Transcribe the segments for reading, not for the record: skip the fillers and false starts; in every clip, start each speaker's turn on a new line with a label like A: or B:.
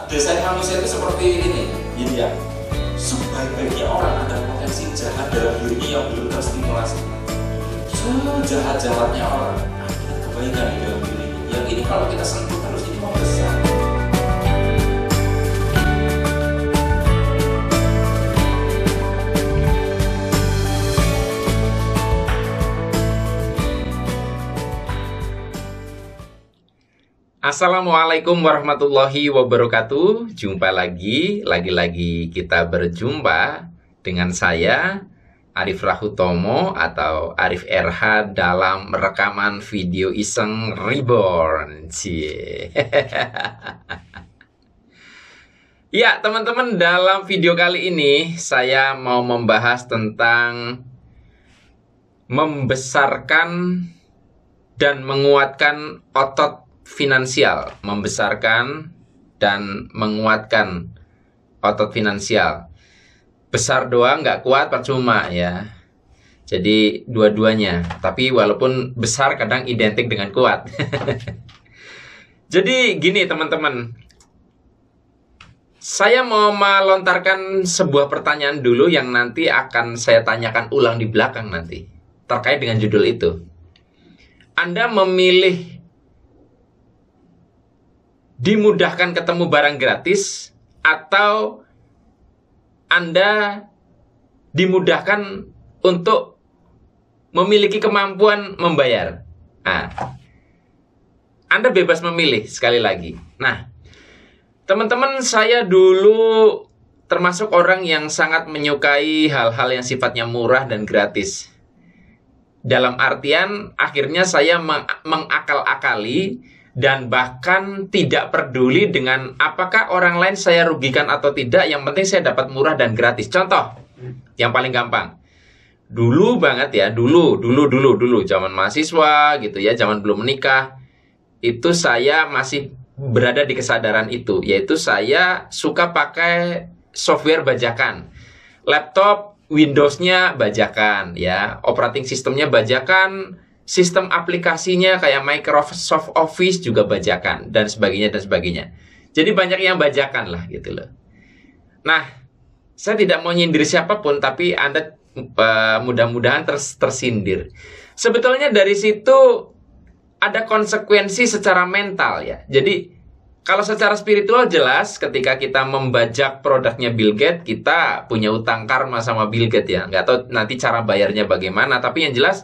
A: desain manusia itu seperti ini, yin yang. Sebaik-baiknya orang ada potensi jahat dalam dirinya yang belum terstimulasi. Sejahat-jahatnya orang ada kebaikan di dalam dirinya. Yang ini kalau kita sentuh terus ini mau besar.
B: Assalamualaikum warahmatullahi wabarakatuh. Jumpa lagi kita berjumpa dengan saya Arif Rahutomo atau Arif RH dalam rekaman video iseng reborn. Ya teman-teman, dalam video kali ini saya mau membahas tentang membesarkan dan menguatkan otot finansial, membesarkan dan menguatkan otot finansial. Besar doang nggak kuat percuma ya. Jadi dua-duanya. Tapi walaupun besar kadang identik dengan kuat. Jadi gini teman-teman, saya mau melontarkan sebuah pertanyaan dulu yang nanti akan saya tanyakan ulang di belakang nanti terkait dengan judul itu. Anda memilih dimudahkan ketemu barang gratis atau Anda dimudahkan untuk memiliki kemampuan membayar? Nah, Anda bebas memilih sekali lagi. Nah, teman-teman, saya dulu termasuk orang yang sangat menyukai hal-hal yang sifatnya murah dan gratis. Dalam artian akhirnya saya mengakal-akali dan bahkan tidak peduli dengan apakah orang lain saya rugikan atau tidak. Yang penting saya dapat murah dan gratis. Contoh yang paling gampang, dulu banget ya, dulu zaman mahasiswa gitu ya, zaman belum menikah, itu saya masih berada di kesadaran itu, yaitu saya suka pakai software bajakan. Laptop Windows-nya bajakan ya, operating sistemnya bajakan, sistem aplikasinya kayak Microsoft Office juga bajakan, dan sebagainya dan sebagainya. Jadi banyak yang bajakan lah gitu loh. Nah, saya tidak mau nyindir siapapun, tapi Anda mudah-mudahan tersindir. Sebetulnya dari situ ada konsekuensi secara mental ya. Jadi kalau secara spiritual jelas ketika kita membajak produknya Bill Gates, kita punya utang karma sama Bill Gates ya. Nggak tahu nanti cara bayarnya bagaimana, tapi yang jelas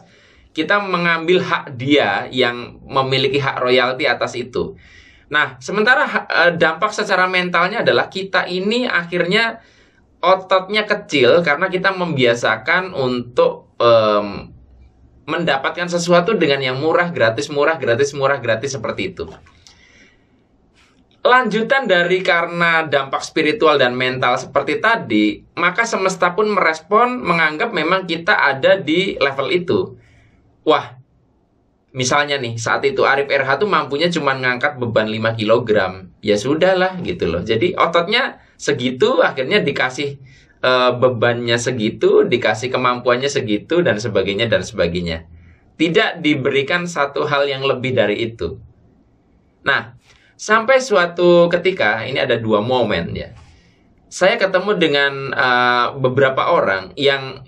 B: kita mengambil hak dia yang memiliki hak royalti atas itu. Nah, sementara dampak secara mentalnya adalah kita ini akhirnya ototnya kecil karena kita membiasakan untuk mendapatkan sesuatu dengan yang murah, gratis, seperti itu. Lanjutan dari karena dampak spiritual dan mental seperti tadi, maka semesta pun merespon, menganggap memang kita ada di level itu. Wah, misalnya nih, saat itu Arif RH tuh mampunya cuma ngangkat beban 5 kg. Ya sudahlah gitu loh. Jadi ototnya segitu, akhirnya dikasih bebannya segitu, dikasih kemampuannya segitu, dan sebagainya dan sebagainya. Tidak diberikan satu hal yang lebih dari itu. Nah, sampai suatu ketika, ini ada dua momen ya. Saya ketemu dengan beberapa orang yang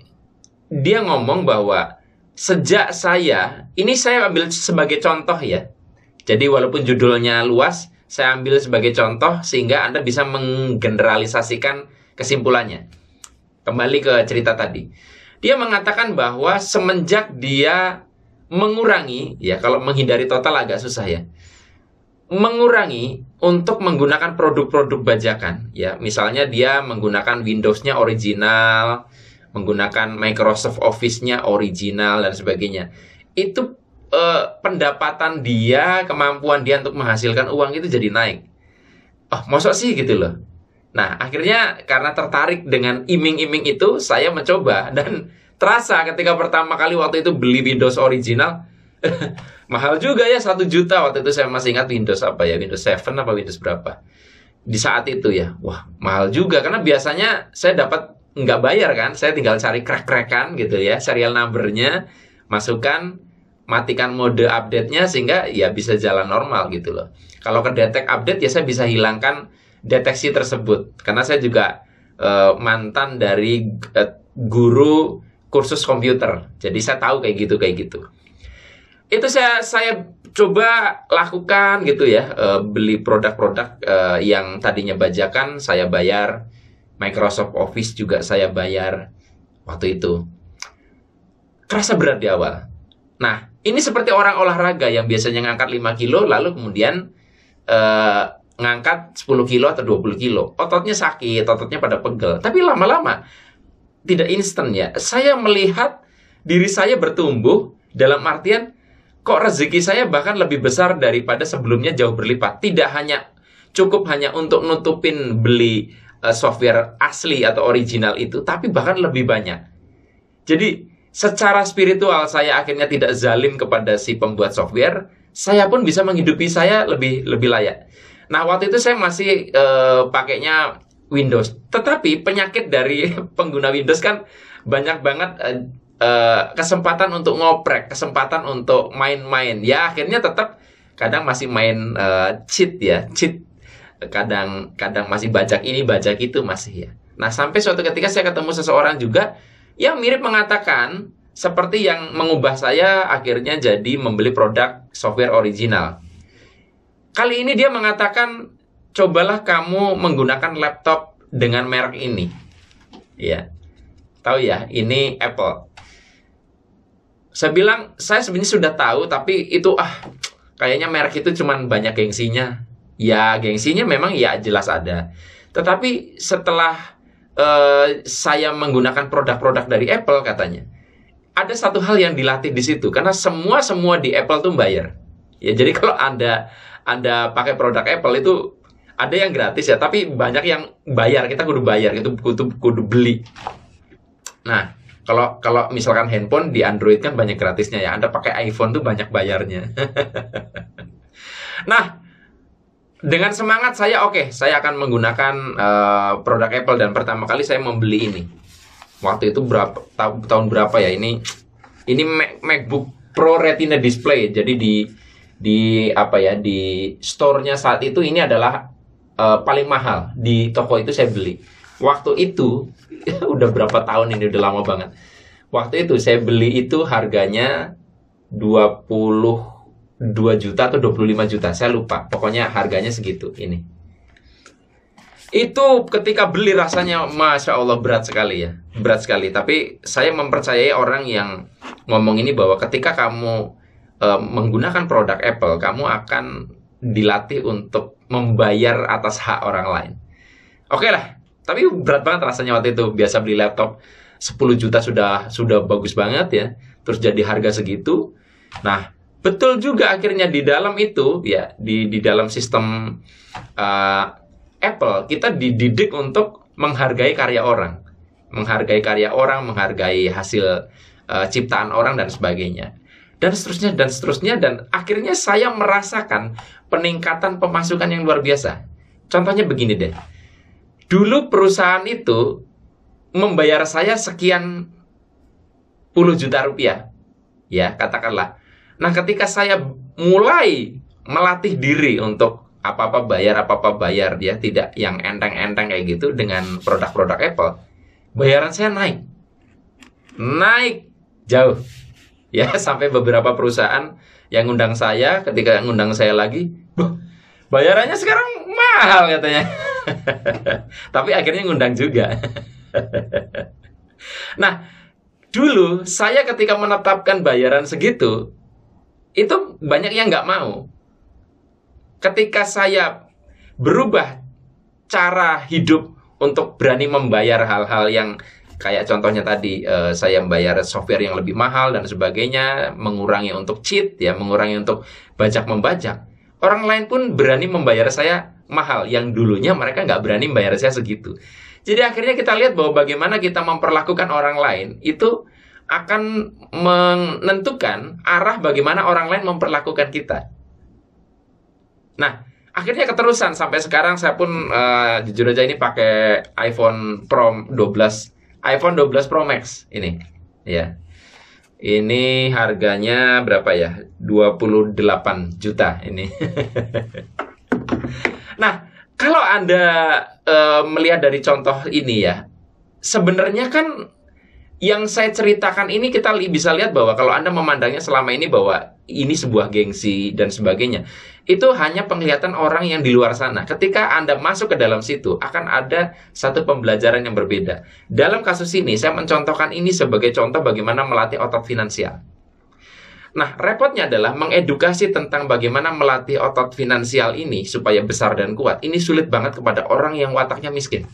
B: dia ngomong bahwa sejak ini saya ambil sebagai contoh ya. Jadi walaupun judulnya luas, saya ambil sebagai contoh sehingga Anda bisa menggeneralisasikan kesimpulannya. Kembali ke cerita tadi. Dia mengatakan bahwa semenjak dia mengurangi, ya kalau menghindari total agak susah ya. Mengurangi untuk menggunakan produk-produk bajakan. Ya, misalnya dia menggunakan Windows-nya original, menggunakan Microsoft Office-nya original dan sebagainya. Itu pendapatan dia, kemampuan dia untuk menghasilkan uang itu jadi naik. Oh, masa sih gitu loh. Nah, akhirnya karena tertarik dengan iming-iming itu, saya mencoba dan terasa ketika pertama kali waktu itu beli Windows original, mahal juga ya, 1 juta waktu itu. Saya masih ingat Windows apa ya, Windows 7 apa Windows berapa. Di saat itu ya, wah mahal juga karena biasanya saya dapat nggak bayar kan, saya tinggal cari crack-crackan gitu ya, serial numbernya, masukkan, matikan mode update-nya sehingga ya bisa jalan normal gitu loh. Kalau kedetek update ya saya bisa hilangkan deteksi tersebut. Karena saya juga mantan dari guru kursus komputer. Jadi saya tahu kayak gitu. Itu saya coba lakukan gitu ya, beli produk-produk yang tadinya bajakan saya bayar, Microsoft Office juga saya bayar waktu itu. Kerasa berat di awal. Nah, ini seperti orang olahraga yang biasanya ngangkat 5 kilo, lalu kemudian ngangkat 10 kilo atau 20 kilo. Ototnya sakit, ototnya pada pegel. Tapi lama-lama, tidak instan ya. Saya melihat diri saya bertumbuh dalam artian, kok rezeki saya bahkan lebih besar daripada sebelumnya jauh berlipat. Tidak hanya cukup hanya untuk nutupin beli software asli atau original itu, tapi bahkan lebih banyak. Jadi, secara spiritual saya akhirnya tidak zalim kepada si pembuat software. Saya pun bisa menghidupi saya lebih layak. Nah, waktu itu saya masih pakainya Windows. Tetapi penyakit dari pengguna Windows kan banyak banget kesempatan untuk ngoprek, kesempatan untuk main-main. Ya, akhirnya tetap kadang masih main cheat ya, cheat. Kadang masih bajak ini, bajak itu masih ya. Nah, sampai suatu ketika saya ketemu seseorang juga yang mirip mengatakan seperti yang mengubah saya akhirnya jadi membeli produk software original. Kali ini dia mengatakan, cobalah kamu menggunakan laptop dengan merek ini. Ya, tahu ya, ini Apple. Saya bilang, saya sebenarnya sudah tahu, tapi itu kayaknya merek itu cuman banyak gengsinya. Ya, gengsinya memang ya jelas ada. Tetapi setelah saya menggunakan produk-produk dari Apple katanya, ada satu hal yang dilatih di situ, karena semua di Apple tuh bayar. Ya, jadi kalau Anda pakai produk Apple itu ada yang gratis ya, tapi banyak yang bayar. Kita kudu bayar, itu kudu beli. Nah, kalau misalkan handphone di Android kan banyak gratisnya ya. Anda pakai iPhone tuh banyak bayarnya. Nah, dengan semangat saya, saya akan menggunakan produk Apple, dan pertama kali saya membeli ini. Waktu itu tahun berapa ya? Ini MacBook Pro Retina display. Jadi di store-nya saat itu ini adalah paling mahal. Di toko itu saya beli. Waktu itu udah berapa tahun ini, udah lama banget. Waktu itu saya beli itu harganya 22 juta atau 25 juta, saya lupa. Pokoknya harganya segitu ini. Itu ketika beli rasanya Masya Allah berat sekali ya. Berat sekali. Tapi saya mempercayai orang yang ngomong ini bahwa ketika kamu menggunakan produk Apple, kamu akan dilatih untuk membayar atas hak orang lain. Oke lah. Tapi berat banget rasanya waktu itu. Biasa beli laptop 10 juta sudah bagus banget ya. Terus jadi harga segitu. Nah, betul juga akhirnya di dalam itu ya, di dalam sistem Apple, kita dididik untuk menghargai karya orang. Menghargai karya orang, menghargai hasil ciptaan orang dan sebagainya. Dan seterusnya, dan akhirnya saya merasakan peningkatan pemasukan yang luar biasa. Contohnya begini deh. Dulu perusahaan itu membayar saya sekian puluh juta rupiah. Ya, katakanlah. Nah, ketika saya mulai melatih diri untuk apa-apa bayar ya, tidak yang enteng-enteng kayak gitu dengan produk-produk Apple, bayaran saya naik jauh ya, sampai beberapa perusahaan yang ngundang saya, ketika ngundang saya lagi, bayarannya sekarang mahal katanya. Tapi akhirnya ngundang juga. Nah, dulu saya ketika menetapkan bayaran segitu, itu banyak yang nggak mau. Ketika saya berubah cara hidup untuk berani membayar hal-hal yang kayak contohnya tadi, saya membayar software yang lebih mahal dan sebagainya, mengurangi untuk cheat ya, mengurangi untuk bajak-membajak. Orang lain pun berani membayar saya mahal, yang dulunya mereka nggak berani membayar saya segitu. Jadi akhirnya kita lihat bahwa bagaimana kita memperlakukan orang lain itu akan menentukan arah bagaimana orang lain memperlakukan kita. Nah, akhirnya keterusan sampai sekarang saya pun jujur aja ini pakai iPhone Pro 12, iPhone 12 Pro Max ini. Ya. Ini harganya berapa ya? 28 juta ini. Nah, Kalau Anda melihat dari contoh ini ya, sebenarnya kan yang saya ceritakan ini kita bisa lihat bahwa kalau Anda memandangnya selama ini bahwa ini sebuah gengsi dan sebagainya, itu hanya penglihatan orang yang di luar sana. Ketika Anda masuk ke dalam situ, akan ada satu pembelajaran yang berbeda. Dalam kasus ini, saya mencontohkan ini sebagai contoh bagaimana melatih otot finansial. Nah, repotnya adalah mengedukasi tentang bagaimana melatih otot finansial ini supaya besar dan kuat. Ini sulit banget kepada orang yang wataknya miskin.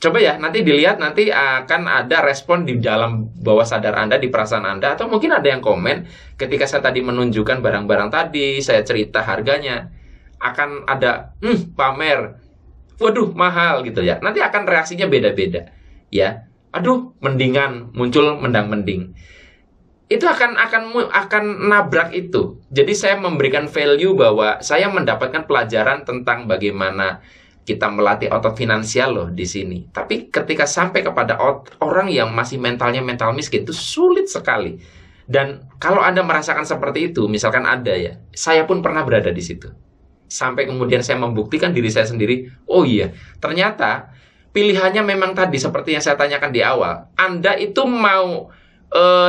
B: Coba ya, nanti dilihat, nanti akan ada respon di dalam bawah sadar Anda, di perasaan Anda, atau mungkin ada yang komen ketika saya tadi menunjukkan barang-barang tadi, saya cerita harganya, akan ada, pamer, waduh, mahal gitu ya. Nanti akan reaksinya beda-beda, ya. Aduh, mendingan, muncul mendang-mending. Itu akan nabrak itu. Jadi saya memberikan value bahwa saya mendapatkan pelajaran tentang bagaimana kita melatih otot finansial loh di sini. Tapi ketika sampai kepada orang yang masih mental miskin, itu sulit sekali. Dan kalau Anda merasakan seperti itu, misalkan ada ya, saya pun pernah berada di situ. Sampai kemudian saya membuktikan diri saya sendiri, oh iya, ternyata pilihannya memang tadi seperti yang saya tanyakan di awal. Anda itu mau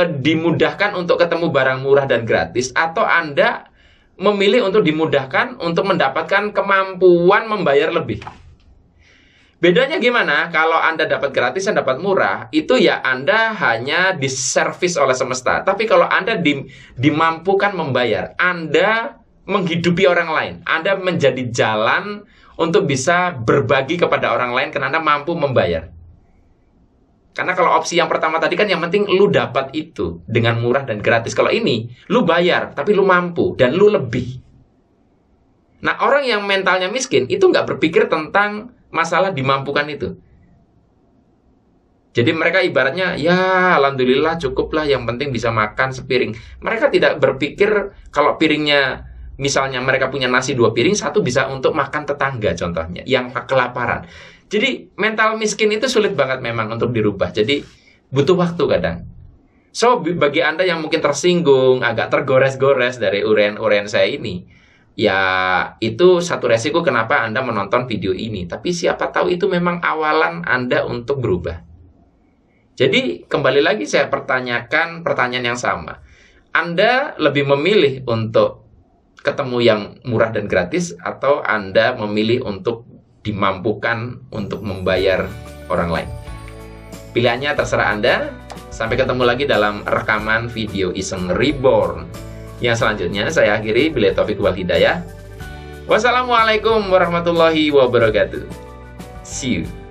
B: dimudahkan untuk ketemu barang murah dan gratis, atau Anda memilih untuk dimudahkan untuk mendapatkan kemampuan membayar lebih. Bedanya gimana? Kalau Anda dapat gratis dan dapat murah, itu ya Anda hanya diservis oleh semesta. Tapi kalau Anda dimampukan membayar, Anda menghidupi orang lain. Anda menjadi jalan untuk bisa berbagi kepada orang lain karena Anda mampu membayar. Karena kalau opsi yang pertama tadi kan yang penting lu dapat itu dengan murah dan gratis. Kalau ini, lu bayar, tapi lu mampu dan lu lebih. Nah, orang yang mentalnya miskin itu nggak berpikir tentang masalah dimampukan itu. Jadi mereka ibaratnya, ya alhamdulillah cukuplah, yang penting bisa makan sepiring. Mereka tidak berpikir kalau piringnya, misalnya mereka punya nasi 2 piring, 1 bisa untuk makan tetangga contohnya, yang kelaparan. Jadi mental miskin itu sulit banget memang untuk dirubah. Jadi butuh waktu kadang. So bagi Anda yang mungkin tersinggung, agak tergores-gores dari uraian saya ini, ya itu satu resiko kenapa Anda menonton video ini. Tapi siapa tahu itu memang awalan Anda untuk berubah. Jadi kembali lagi saya pertanyakan pertanyaan yang sama. Anda lebih memilih untuk ketemu yang murah dan gratis, atau Anda memilih untuk dimampukan untuk membayar orang lain? Pilihannya terserah Anda. Sampai ketemu lagi dalam rekaman video Iseng Reborn yang selanjutnya. Saya akhiri, billahi taufiq wal hidayah. Wassalamualaikum warahmatullahi wabarakatuh. See you.